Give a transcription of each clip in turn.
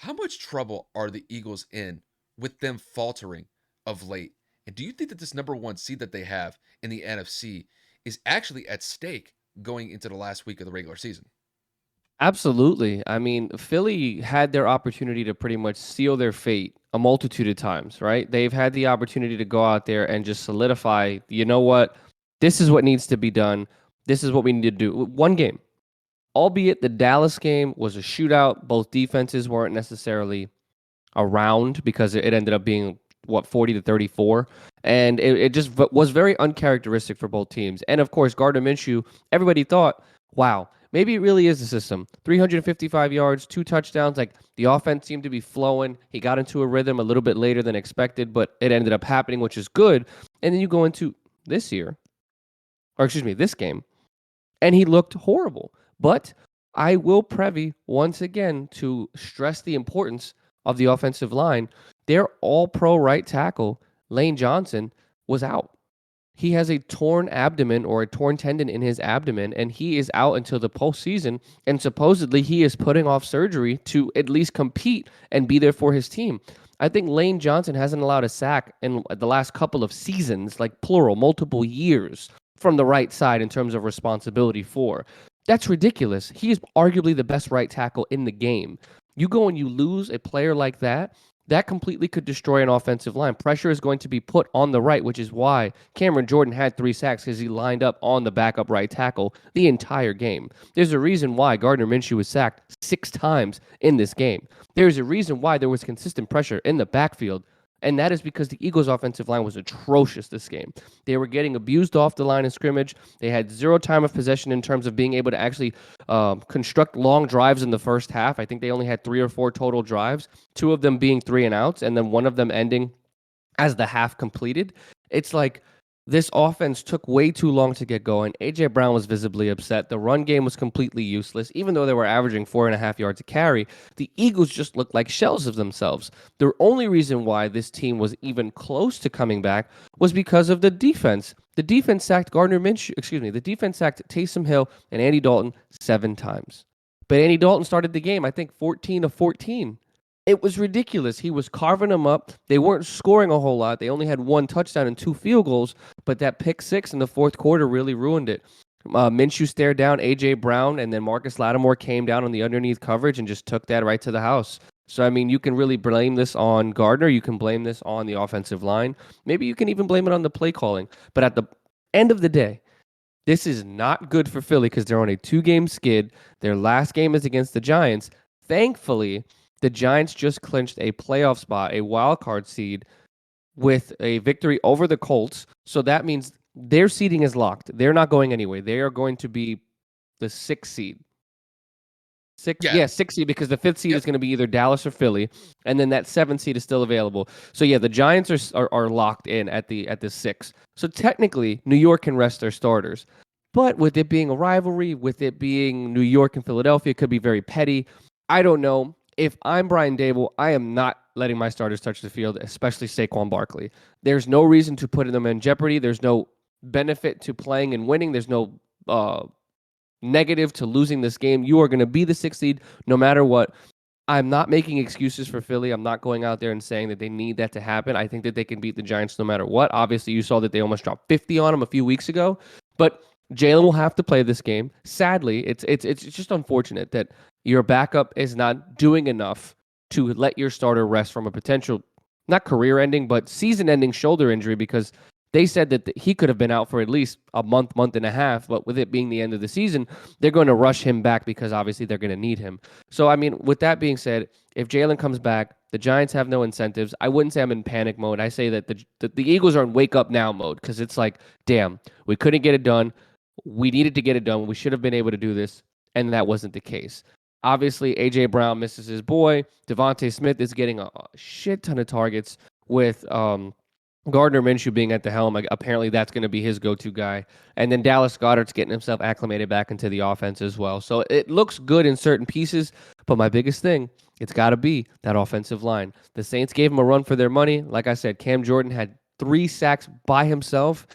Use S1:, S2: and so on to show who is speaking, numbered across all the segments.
S1: How much trouble are the Eagles in with them faltering of late? And do you think that this number one seed that they have in the NFC is actually at stake going into the last week of the regular season?
S2: Absolutely. I mean, Philly had their opportunity to pretty much seal their fate a multitude of times, right? They've had the opportunity to go out there and just solidify, you know what? This is what needs to be done. This is what we need to do. One game, albeit the Dallas game was a shootout. Both defenses weren't necessarily around because it ended up being what 40-34, and it just was very uncharacteristic for both teams. And of course, Gardner Minshew, everybody thought, wow, maybe it really is the system. 355 yards, 2 touchdowns. Like the offense seemed to be flowing. He got into a rhythm a little bit later than expected, but it ended up happening, which is good. And then you go into this year, or excuse me, this game, and he looked horrible. But I will prevy once again to stress the importance of the offensive line. Their all pro right tackle, Lane Johnson, was out. He has a torn abdomen or a torn tendon in his abdomen, and he is out until the postseason. And supposedly, he is putting off surgery to at least compete and be there for his team. I think Lane Johnson hasn't allowed a sack in the last couple of seasons, like plural, multiple years from the right side in terms of responsibility for. That's ridiculous. He is arguably the best right tackle in the game. You go and you lose a player like that, that completely could destroy an offensive line. Pressure is going to be put on the right, which is why Cameron Jordan had 3 sacks because he lined up on the backup right tackle the entire game. There's a reason why Gardner Minshew was sacked 6 times in this game. There's a reason why there was consistent pressure in the backfield. And that is because the Eagles' offensive line was atrocious this game. They were getting abused off the line of scrimmage. They had zero time of possession in terms of being able to actually construct long drives in the first half. I think they only had 3 or 4 total drives, 2 of them being 3-and-outs, and then one of them ending as the half completed. It's like this offense took way too long to get going. A.J. Brown was visibly upset. The run game was completely useless. Even though they were averaging 4.5 yards a carry, the Eagles just looked like shells of themselves. The only reason why this team was even close to coming back was because of the defense. The defense sacked the defense sacked Taysom Hill and Andy Dalton 7 times. But Andy Dalton started the game, I think, 14 of 14. It was ridiculous. He was carving them up. They weren't scoring a whole lot. They only had 1 touchdown and 2 field goals, but that pick six in the fourth quarter really ruined it. Minshew stared down A.J. Brown, and then Marcus Lattimore came down on the underneath coverage and just took that right to the house. So, I mean, you can really blame this on Gardner. You can blame this on the offensive line. Maybe you can even blame it on the play calling. But at the end of the day, this is not good for Philly because they're on a 2-game skid. Their last game is against the Giants. Thankfully, the Giants just clinched a playoff spot, a wild card seed, with a victory over the Colts. So that means their seeding is locked. They're not going anyway. They are going to be the 6th seed.
S1: Yeah.
S2: 6th seed, because the 5th seed
S1: Yep.
S2: is going to be either Dallas or Philly, and then that 7th seed is still available. So yeah, the Giants are locked in at the 6th. So technically, New York can rest their starters. But with it being a rivalry, with it being New York and Philadelphia, it could be very petty. I don't know. If I'm Brian Dable, I am not letting my starters touch the field, especially Saquon Barkley. There's no reason to put them in jeopardy. There's no benefit to playing and winning. There's no negative to losing this game. You are going to be the 6th seed no matter what. I'm not making excuses for Philly. I'm not going out there and saying that they need that to happen. I think that they can beat the Giants no matter what. Obviously, you saw that they almost dropped 50 on them a few weeks ago, but Jalen will have to play this game. Sadly, it's just unfortunate that your backup is not doing enough to let your starter rest from a potential, not career-ending, but season-ending shoulder injury, because they said that he could have been out for at least a month, month and a half, but with it being the end of the season, they're going to rush him back because obviously they're going to need him. So, I mean, with that being said, if Jalen comes back, the Giants have no incentives. I wouldn't say I'm in panic mode. I say that the Eagles are in wake-up-now mode, because it's like, damn, we couldn't get it done. We needed to get it done. We should have been able to do this, and that wasn't the case. Obviously, A.J. Brown misses his boy. Devontae Smith is getting a shit ton of targets with Gardner Minshew being at the helm. Like, apparently, that's going to be his go-to guy. And then Dallas Goedert's getting himself acclimated back into the offense as well. So it looks good in certain pieces, but my biggest thing, it's got to be that offensive line. The Saints gave him a run for their money. Like I said, Cam Jordan had 3 sacks by himself.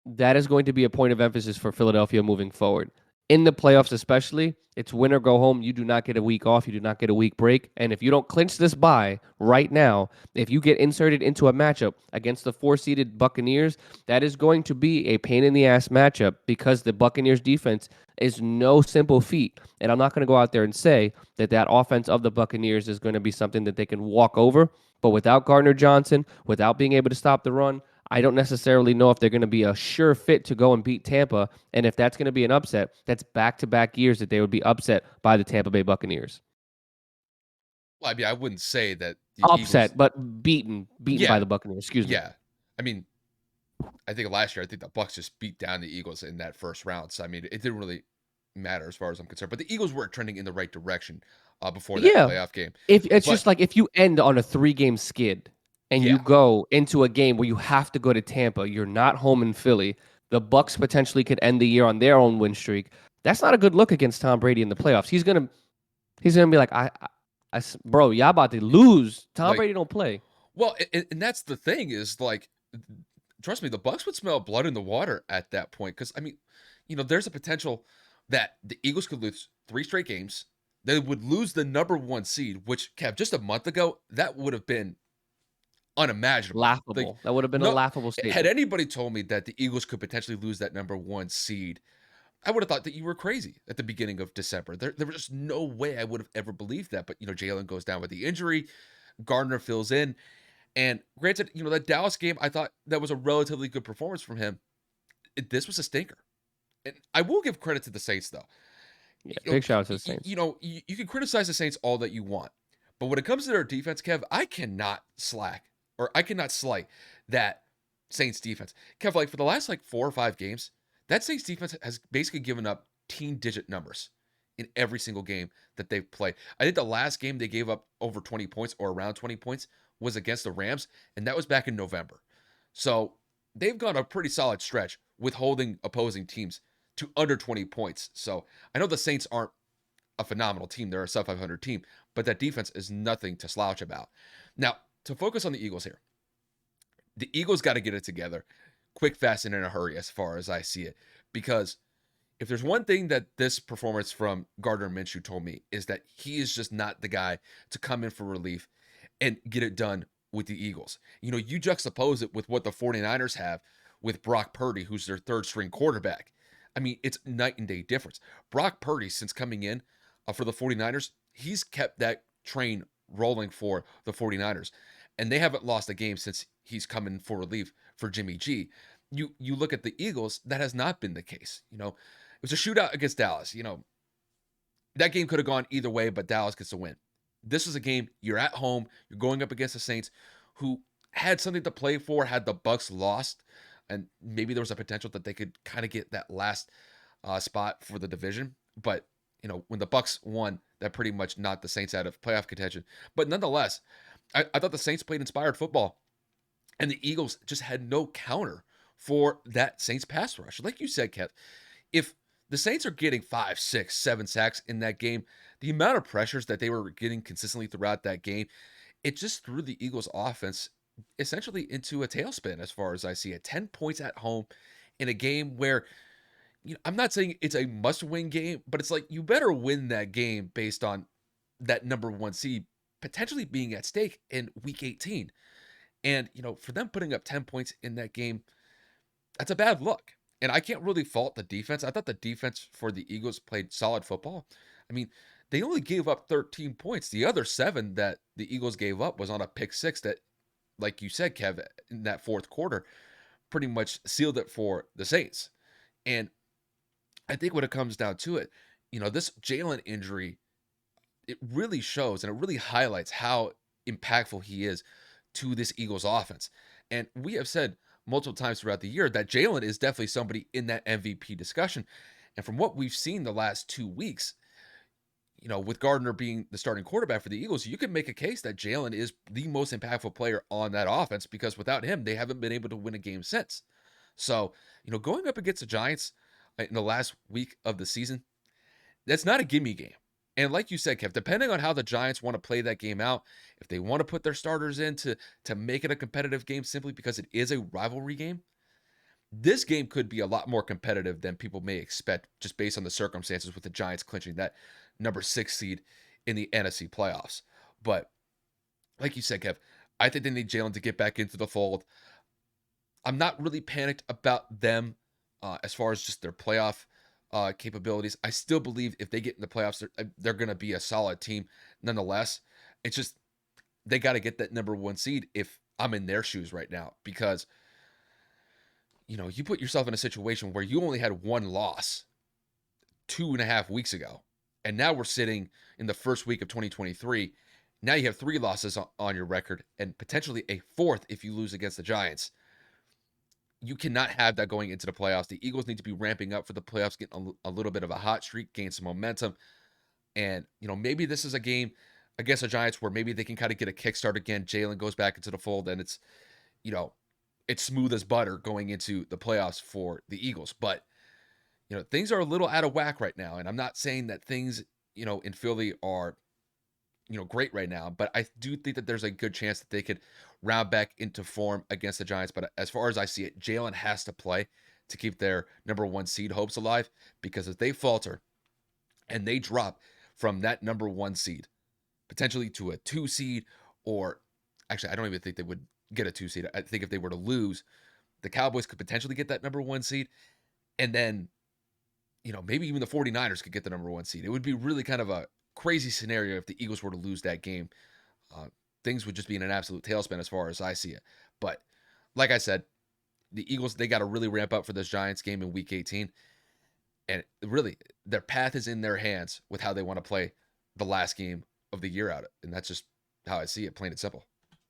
S2: That is going to be a point of emphasis for Philadelphia moving forward. In the playoffs, especially, it's win or go home. You do not get a week off. You do not get a week break. And if you don't clinch this bye right now, if you get inserted into a matchup against the 4-seeded Buccaneers, that is going to be a pain in the ass matchup because the Buccaneers defense is no simple feat. And I'm not going to go out there and say that that offense of the Buccaneers is going to be something that they can walk over. But without Gardner Johnson, without being able to stop the run, I don't necessarily know if they're going to be a sure fit to go and beat Tampa. And if that's going to be an upset, that's back-to-back years that they would be upset by the Tampa Bay Buccaneers.
S1: Well, I mean, I wouldn't say that the Eagles.
S2: Upset, but beaten by
S1: Yeah,
S2: the Buccaneers. Excuse me.
S1: yeah. I mean, I think last year, I think the Bucks just beat down the Eagles in that first round. So I mean, it didn't really matter as far as I'm concerned. But the Eagles were trending in the right direction before that
S2: Yeah,
S1: playoff game.
S2: if it's
S1: But
S2: just like if you end on a 3-game skid and you
S1: yeah,
S2: go into a game where you have to go to Tampa, you're not home in Philly. The Bucks potentially could end the year on their own win streak. That's not a good look against Tom Brady in the playoffs. He's gonna be like, bro, y'all about to lose. Tom
S1: like,
S2: Brady don't play.
S1: well, and that's the thing is like, trust me, the Bucks would smell blood in the water at that point. Because I mean, there's a potential that the Eagles could lose 3 straight games. They would lose the number 1 seed, which Kev, just a month ago, that would have been unimaginable. Like,
S2: Laughable. That would have been a
S1: no,
S2: laughable
S1: had
S2: statement.
S1: anybody told me that the Eagles could potentially lose that number 1 seed, I would have thought that you were crazy at the beginning of December. There was just no way I would have ever believed that. But Jalen goes down with the injury. Gardner fills in. And granted, that Dallas game, I thought that was a relatively good performance from him. This was a stinker. And I will give credit to the Saints, though.
S2: Yeah, big shout out to the Saints.
S1: You can criticize the Saints all that you want. But when it comes to their defense, Kev, I cannot slack or I cannot slight that Saints defense. Kev, like for the last like 4 or 5 games, that Saints defense has basically given up teen digit numbers in every single game that they've played. I think the last game they gave up over 20 points or around 20 points was against the Rams, and that was back in November. So they've gone a pretty solid stretch with holding opposing teams to under 20 points. So I know the Saints aren't a phenomenal team. They're a sub 500 team, but that defense is nothing to slouch about. Now, to focus on the Eagles here, the Eagles got to get it together quick, fast, and in a hurry as far as I see it. Because if there's one thing that this performance from Gardner Minshew told me is that he is just not the guy to come in for relief and get it done with the Eagles. You juxtapose it with what the 49ers have with Brock Purdy, who's their third string quarterback. I mean, it's night and day difference. Brock Purdy, since coming in for the 49ers, he's kept that train rolling for the 49ers. And they haven't lost a game since he's come in for relief for Jimmy G. You look at the Eagles, that has not been the case. It was a shootout against Dallas. That game could have gone either way, but Dallas gets the win. This is a game, you're at home, you're going up against the Saints, who had something to play for, had the Bucks lost, and maybe there was a potential that they could kind of get that last spot for the division. But when the Bucks won, that pretty much knocked the Saints out of playoff contention. But nonetheless, I thought the Saints played inspired football, and the Eagles just had no counter for that Saints pass rush. Like you said, Kev, if the Saints are getting 5, 6, 7 sacks in that game, the amount of pressures that they were getting consistently throughout that game, it just threw the Eagles offense essentially into a tailspin as far as I see it. 10 points at home in a game where I'm not saying it's a must-win game, but it's like you better win that game based on that number 1 seed potentially being at stake in week 18. And, for them putting up 10 points in that game, that's a bad look. And I can't really fault the defense. I thought the defense for the Eagles played solid football. I mean, they only gave up 13 points. The other 7 that the Eagles gave up was on a pick six that, like you said, Kev, in that fourth quarter, pretty much sealed it for the Saints. And I think when it comes down to it, this Jalen injury, it really shows and it really highlights how impactful he is to this Eagles offense. And we have said multiple times throughout the year that Jalen is definitely somebody in that MVP discussion. And from what we've seen the last 2 weeks, with Gardner being the starting quarterback for the Eagles, you can make a case that Jalen is the most impactful player on that offense because without him, they haven't been able to win a game since. So, going up against the Giants in the last week of the season, that's not a gimme game. And like you said, Kev, depending on how the Giants want to play that game out, if they want to put their starters in to make it a competitive game simply because it is a rivalry game, this game could be a lot more competitive than people may expect just based on the circumstances with the Giants clinching that number 6 seed in the NFC playoffs. But like you said, Kev, I think they need Jalen to get back into the fold. I'm not really panicked about them as far as just their playoff capabilities. I still believe if they get in the playoffs, they're going to be a solid team nonetheless. It's just they got to get that number 1 seed if I'm in their shoes right now because you put yourself in a situation where you only had one loss 2.5 weeks ago, and now we're sitting in the first week of 2023. Now you have 3 losses on your record and potentially a fourth if you lose against the Giants. You cannot have that going into the playoffs. The Eagles need to be ramping up for the playoffs, getting a little bit of a hot streak, gain some momentum. And, maybe this is a game against the Giants where maybe they can kind of get a kickstart again. Jalen goes back into the fold and you know, it's smooth as butter going into the playoffs for the Eagles. But, things are a little out of whack right now. And I'm not saying that things, in Philly are great right now, but I do think that there's a good chance that they could round back into form against the Giants. But as far as I see it, Jalen has to play to keep their number 1 seed hopes alive because if they falter and they drop from that number 1 seed potentially to a 2 seed, or actually, I don't even think they would get a 2 seed. I think if they were to lose, the Cowboys could potentially get that number 1 seed. And then, maybe even the 49ers could get the number 1 seed. It would be really kind of a crazy scenario if the Eagles were to lose that game. Uh, Things would just be in an absolute tailspin as far as I see it. But like I said, the Eagles, they got to really ramp up for this Giants game in week 18. And really, their path is in their hands with how they want to play the last game of the year out. And that's just how I see it, plain and simple.